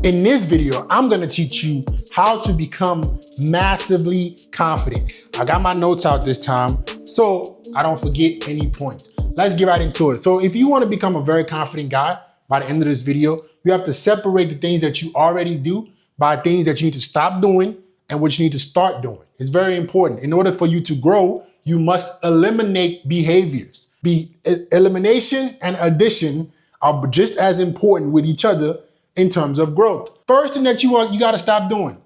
In this video, I'm gonna teach you how to become massively confident. I got my notes out this time, so I don't forget any points. Let's get right into it. So if you wanna become a very confident guy, by the end of this video, you have to separate the things that you already do by things that you need to stop doing and what you need to start doing. It's very important. In order for you to grow, you must eliminate behaviors. Elimination and addition are just as important with each other in terms of growth. First thing that you gotta stop doing.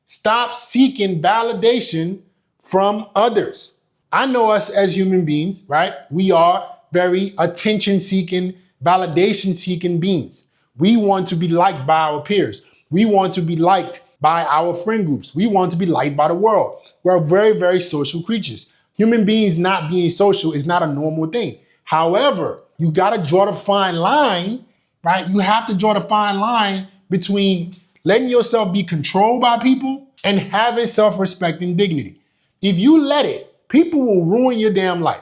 Stop seeking validation from others. I know us as human beings, right? We are very attention-seeking, validation-seeking beings. We want to be liked by our peers. We want to be liked by our friend groups. We want to be liked by the world. We're very, very social creatures. Human beings not being social is not a normal thing. However, you gotta draw the fine line, right? You have to draw the fine line between letting yourself be controlled by people and having self-respect and dignity. If you let it, people will ruin your damn life.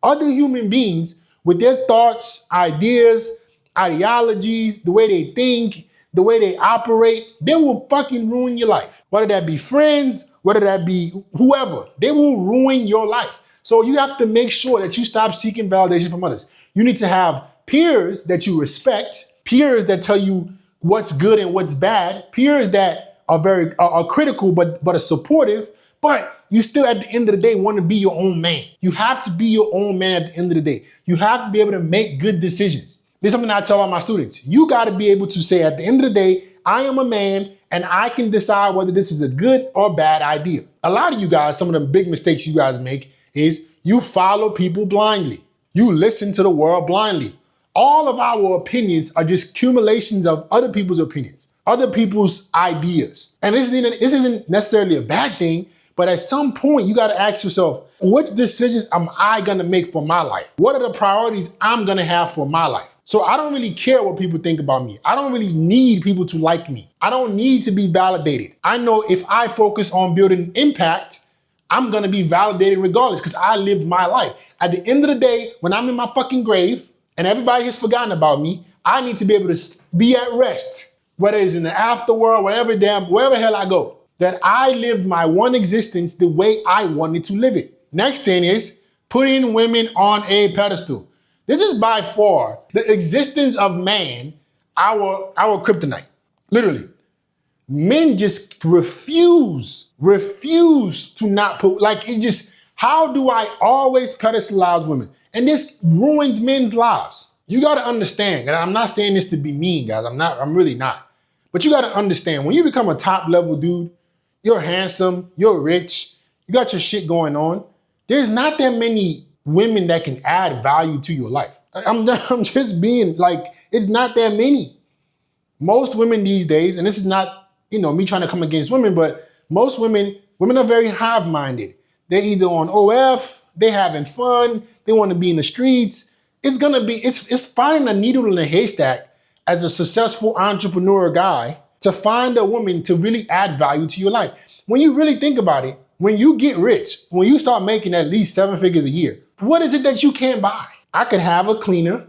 Other human beings with their thoughts, ideas, ideologies, the way they think, the way they operate, they will fucking ruin your life. Whether that be friends, whether that be whoever, they will ruin your life. So you have to make sure that you stop seeking validation from others. You need to have peers that you respect, peers that tell you what's good and what's bad, peers that are critical but are supportive, but you still at the end of the day want to be your own man. You have to be your own man at the end of the day. You have to be able to make good decisions. This is something I tell all my students. You got to be able to say at the end of the day, I am a man and I can decide whether this is a good or bad idea. A lot of you guys, some of the big mistakes you guys make is you follow people blindly. You listen to the world blindly. All of our opinions are just accumulations of other people's opinions, other people's ideas. And this isn't necessarily a bad thing, but at some point you gotta ask yourself, what decisions am I gonna make for my life? What are the priorities I'm gonna have for my life? So I don't really care what people think about me. I don't really need people to like me. I don't need to be validated. I know if I focus on building impact, I'm gonna be validated regardless because I lived my life. At the end of the day, when I'm in my fucking grave and everybody has forgotten about me, I need to be able to be at rest, whether it's in the afterworld, wherever the hell I go, that I lived my one existence the way I wanted to live it. Next thing is putting women on a pedestal. This is by far the existence of man, our kryptonite, literally. Men just refuse to not put, how do I always pedestalize women? And this ruins men's lives. You gotta understand, and I'm not saying this to be mean, guys, I'm really not. But you gotta understand, when you become a top level dude, you're handsome, you're rich, you got your shit going on, there's not that many women that can add value to your life. I'm just being it's not that many. Most women these days, and this is not, me trying to come against women, but most women are very hive-minded. They're either on OF, they're having fun, they want to be in the streets. It's finding a needle in a haystack as a successful entrepreneur guy to find a woman to really add value to your life. When you really think about it, when you get rich, when you start making at least 7 figures a year, what is it that you can't buy? I can have a cleaner,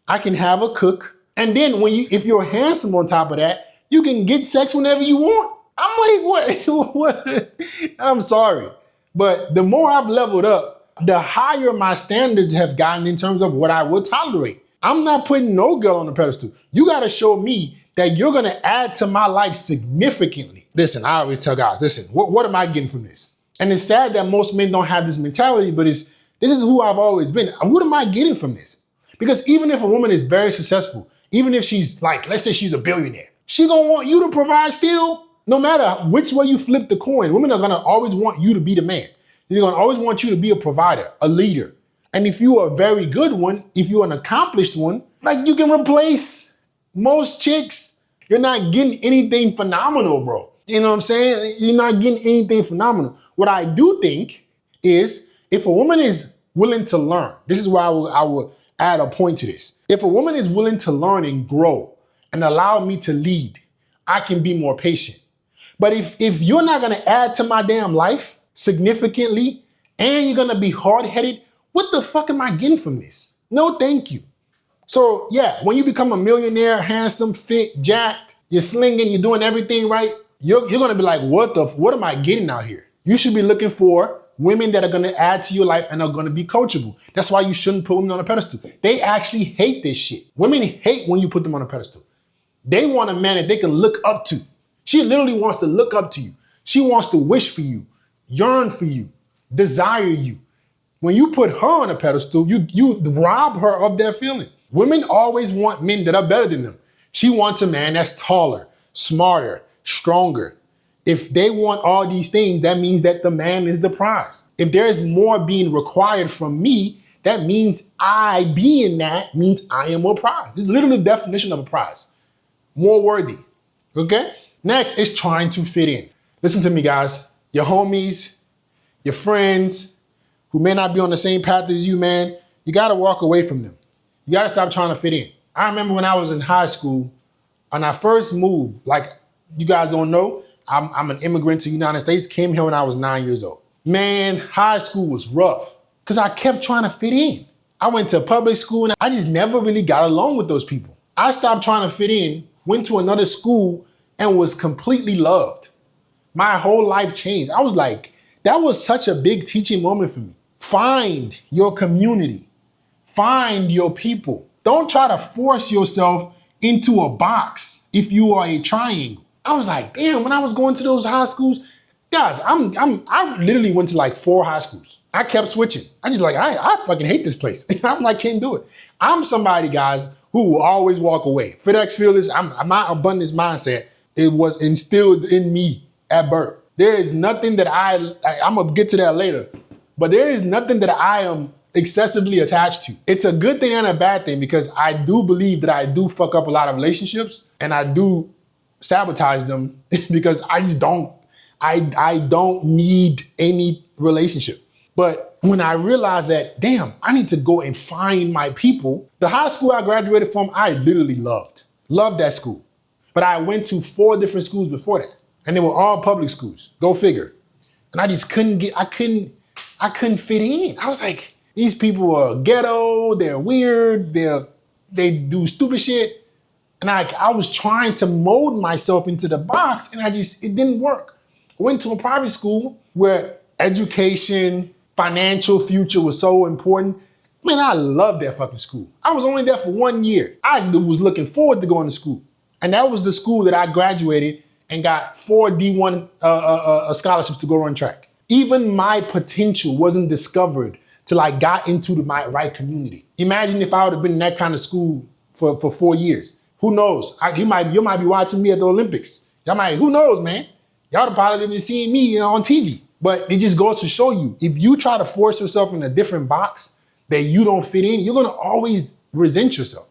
I can have a cook, and then if you're handsome on top of that, you can get sex whenever you want. I'm like, what? I'm sorry. But the more I've leveled up, the higher my standards have gotten in terms of what I would tolerate. I'm not putting no girl on the pedestal. You gotta show me that you're gonna add to my life significantly. Listen, I always tell guys, listen, what am I getting from this? And it's sad that most men don't have this mentality, but this is who I've always been. What am I getting from this? Because even if a woman is very successful, even if she's let's say she's a billionaire, she gonna want you to provide still. No matter which way you flip the coin, women are gonna always want you to be the man. They're gonna always want you to be a provider, a leader. And if you are a very good one, if you're an accomplished one, you can replace most chicks. You're not getting anything phenomenal, bro. You know what I'm saying? You're not getting anything phenomenal. What I do think is if a woman is willing to learn, this is why I will add a point to this. If a woman is willing to learn and grow and allow me to lead, I can be more patient. But if you're not gonna add to my damn life significantly and you're gonna be hard-headed, what the fuck am I getting from this? No, thank you. So yeah, when you become a millionaire, handsome, fit, jacked, you're slinging, you're doing everything right, you're gonna be like, what am I getting out here? You should be looking for women that are gonna add to your life and are gonna be coachable. That's why you shouldn't put women on a pedestal. They actually hate this shit. Women hate when you put them on a pedestal. They want a man that they can look up to. She literally wants to look up to you. She wants to wish for you, yearn for you, desire you. When you put her on a pedestal, you rob her of their feeling. Women always want men that are better than them. She wants a man that's taller, smarter, stronger. If they want all these things, that means that the man is the prize. If there is more being required from me, that means I being that means I am a prize. It's literally the definition of a prize. More worthy. Okay? Next is trying to fit in. Listen to me, guys. Your homies, your friends who may not be on the same path as you, man, you got to walk away from them. You got to stop trying to fit in. I remember when I was in high school, when I first moved, like you guys don't know, I'm an immigrant to the United States, came here when I was 9 years old. Man, high school was rough because I kept trying to fit in. I went to public school and I just never really got along with those people. I stopped trying to fit in, went to another school and was completely loved. My whole life changed. I was like, that was such a big teaching moment for me. Find your community. Find your people. Don't try to force yourself into a box if you are a triangle. I was like, damn, when I was going to those high schools, guys, I literally went to like 4 high schools. I kept switching. I fucking hate this place. I'm like, can't do it. I'm somebody, guys, who will always walk away. FedEx Fearless, my abundance mindset, it was instilled in me at birth. There is nothing that I'm gonna get to that later, but there is nothing that I am excessively attached to. It's a good thing and a bad thing because I do believe that I do fuck up a lot of relationships and I do sabotage them because I just don't, I don't need any relationship. But when I realized that, damn, I need to go and find my people, the high school I graduated from, I literally loved that school. But I went to 4 different schools before that and they were all public schools, go figure. And I just couldn't fit in. I was like, these people are ghetto, they're weird, they do stupid shit. And I was trying to mold myself into the box and it didn't work. I went to a private school where education, financial future was so important. Man, I loved that fucking school. I was only there for 1 year. I was looking forward to going to school. And that was the school that I graduated and got 4 D1 scholarships to go run track. Even my potential wasn't discovered till I got into my right community. Imagine if I would have been in that kind of school for 4 years. Who knows? You might be watching me at the Olympics. Who knows, man? Y'all would probably been seeing me on TV. But it just goes to show you, if you try to force yourself in a different box that you don't fit in, you're gonna always resent yourself.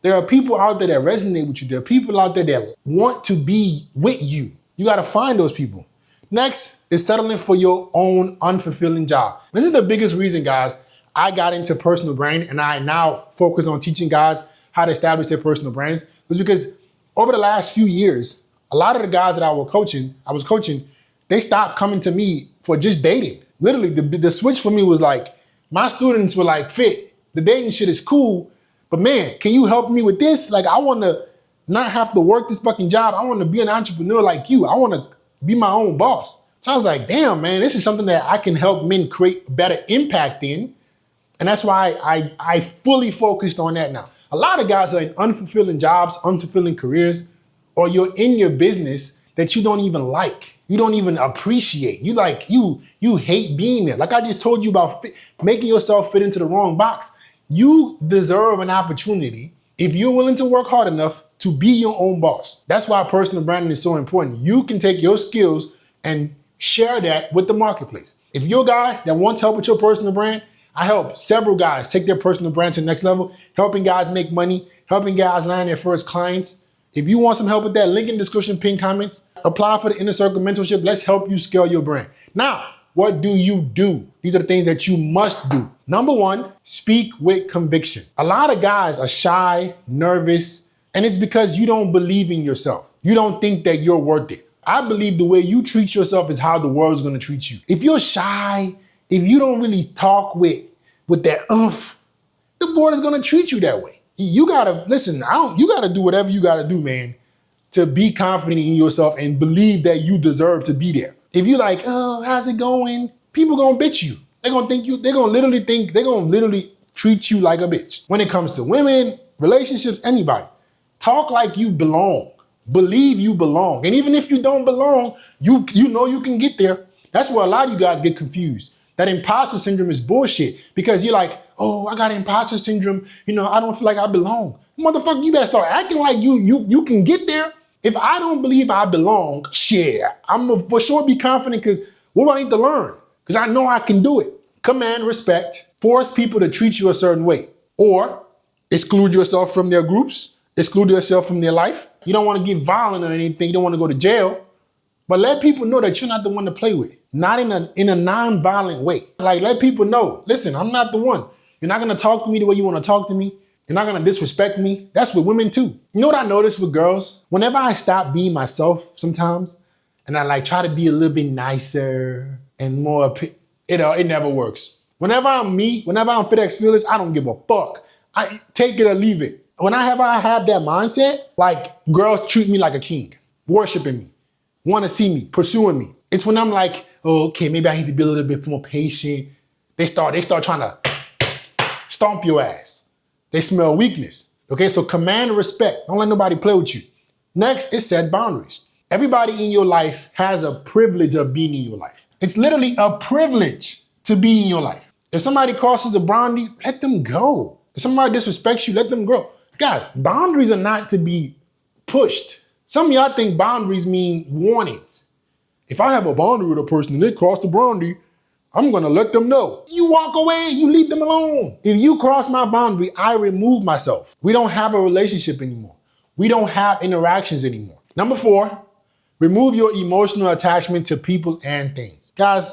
There are people out there that resonate with you. There are people out there that want to be with you. You gotta find those people. Next is settling for your own unfulfilling job. This is the biggest reason, guys, I got into personal branding and I now focus on teaching guys how to establish their personal brands. Was because over the last few years, a lot of the guys that I was coaching, they stopped coming to me for just dating. Literally, the switch for me was like, my students were like, Fit, the dating shit is cool, but man, can you help me with this? Like, I want to not have to work this fucking job. I want to be an entrepreneur like you. I want to be my own boss. So I was like, damn, man, this is something that I can help men create better impact in. And that's why I fully focused on that now. A lot of guys are in unfulfilling jobs, unfulfilling careers, or you're in your business that you don't even like. You don't even appreciate. You hate being there. Like I just told you about making yourself fit into the wrong box. You deserve an opportunity if you're willing to work hard enough to be your own boss. That's why personal branding is so important. You can take your skills and share that with the marketplace. If you're a guy that wants help with your personal brand, I help several guys take their personal brand to the next level, helping guys make money, helping guys land their first clients. If you want some help with that, link in the description, pin comments, apply for the Inner Circle Mentorship. Let's help you scale your brand. Now, what do you do? These are the things that you must do. Number 1, speak with conviction. A lot of guys are shy, nervous, and it's because you don't believe in yourself. You don't think that you're worth it. I believe the way you treat yourself is how the world's gonna treat you. If you're shy, if you don't really talk with that the board is gonna treat you that way. You gotta listen. You gotta do whatever you gotta do, man, to be confident in yourself and believe that you deserve to be there. If you like, oh, how's it going? People gonna bitch you. They're gonna literally treat you like a bitch. When it comes to women, relationships, anybody, talk like you belong. Believe you belong. And even if you don't belong, you know you can get there. That's where a lot of you guys get confused. That imposter syndrome is bullshit because you're like, oh, I got imposter syndrome. You know, I don't feel like I belong. Motherfucker, you better start acting like you can get there. If I don't believe I belong, shit, I'm gonna for sure be confident because what do I need to learn? Because I know I can do it. Command respect, force people to treat you a certain way, or exclude yourself from their groups, exclude yourself from their life. You don't want to get violent or anything. You don't want to go to jail, but let people know that you're not the one to play with. Not in a non-violent way. Like, let people know, listen, I'm not the one. You're not gonna talk to me the way you wanna talk to me. You're not gonna disrespect me. That's with women too. You know what I notice with girls? Whenever I stop being myself sometimes, and I like try to be a little bit nicer and more, it never works. Whenever I'm me, whenever I'm FitX Fearless, I don't give a fuck. I take it or leave it. When I have that mindset, like girls treat me like a king, worshiping me, wanna see me, pursuing me. It's when I'm like, oh, okay, maybe I need to be a little bit more patient. They start trying to stomp your ass. They smell weakness. Okay, so command respect. Don't let nobody play with you. Next is set boundaries. Everybody in your life has a privilege of being in your life. It's literally a privilege to be in your life. If somebody crosses a boundary, let them go. If somebody disrespects you, let them grow. Guys, boundaries are not to be pushed. Some of y'all think boundaries mean warnings. If I have a boundary with a person and they cross the boundary, I'm gonna let them know. You walk away, you leave them alone. If you cross my boundary, I remove myself. We don't have a relationship anymore. We don't have interactions anymore. Number 4, remove your emotional attachment to people and things. Guys,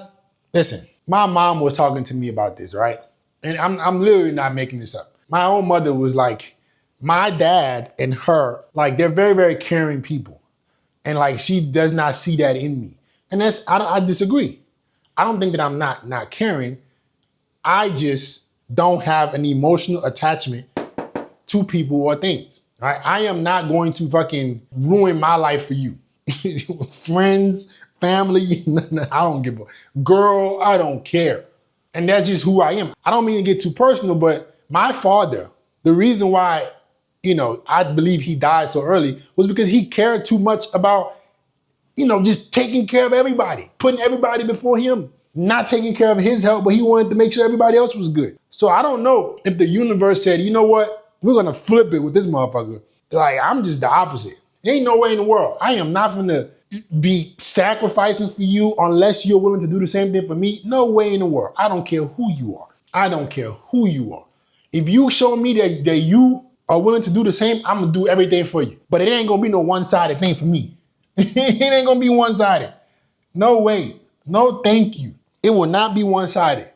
listen, my mom was talking to me about this, right? And I'm literally not making this up. My own mother was like, my dad and her, like they're very, very caring people. And like, she does not see that in me. And I disagree. I don't think that I'm not caring. I just don't have an emotional attachment to people or things. Right? I am not going to fucking ruin my life for you. Friends, family, I don't give a girl, I don't care. And that's just who I am. I don't mean to get too personal, but my father, the reason why, I believe he died so early was because he cared too much about just taking care of everybody, putting everybody before him, not taking care of his health, but he wanted to make sure everybody else was good. So I don't know if the universe said, you know what, we're gonna flip it with this motherfucker. Like, I'm just the opposite. Ain't no way in the world. I am not gonna be sacrificing for you unless you're willing to do the same thing for me. No way in the world. I don't care who you are. I don't care who you are. If you show me that you are willing to do the same, I'm gonna do everything for you. But it ain't gonna be no one-sided thing for me. It ain't gonna be one-sided. No way. No, thank you. It will not be one-sided.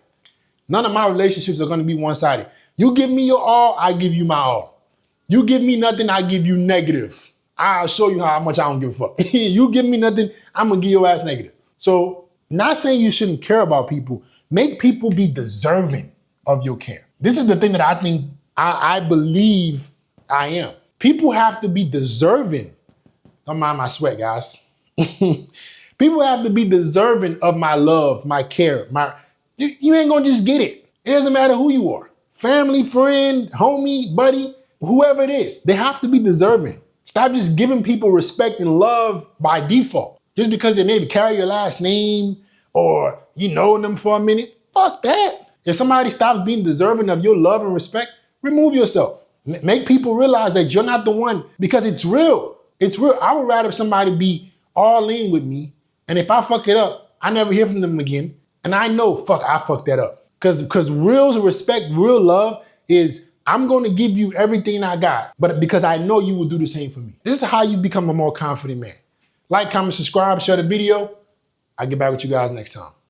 None of my relationships are gonna be one-sided. You give me your all, I give you my all. You give me nothing, I give you negative. I'll show you how much I don't give a fuck. You give me nothing, I'm gonna give your ass negative. So, not saying you shouldn't care about people. Make people be deserving of your care. This is the thing that I think, I believe I am. People have to be deserving. Don't mind my sweat, guys. People have to be deserving of my love, my care. You ain't gonna just get it. It doesn't matter who you are. Family, friend, homie, buddy, whoever it is. They have to be deserving. Stop just giving people respect and love by default. Just because they maybe carry your last name or you know them for a minute. Fuck that. If somebody stops being deserving of your love and respect, remove yourself. Make people realize that you're not the one, because it's real. It's real. I would rather somebody be all in with me, and if I fuck it up, I never hear from them again. And I know, I fucked that up. Because real respect, real love is, I'm going to give you everything I got, but because I know you will do the same for me. This is how you become a more confident man. Like, comment, subscribe, share the video. I'll get back with you guys next time.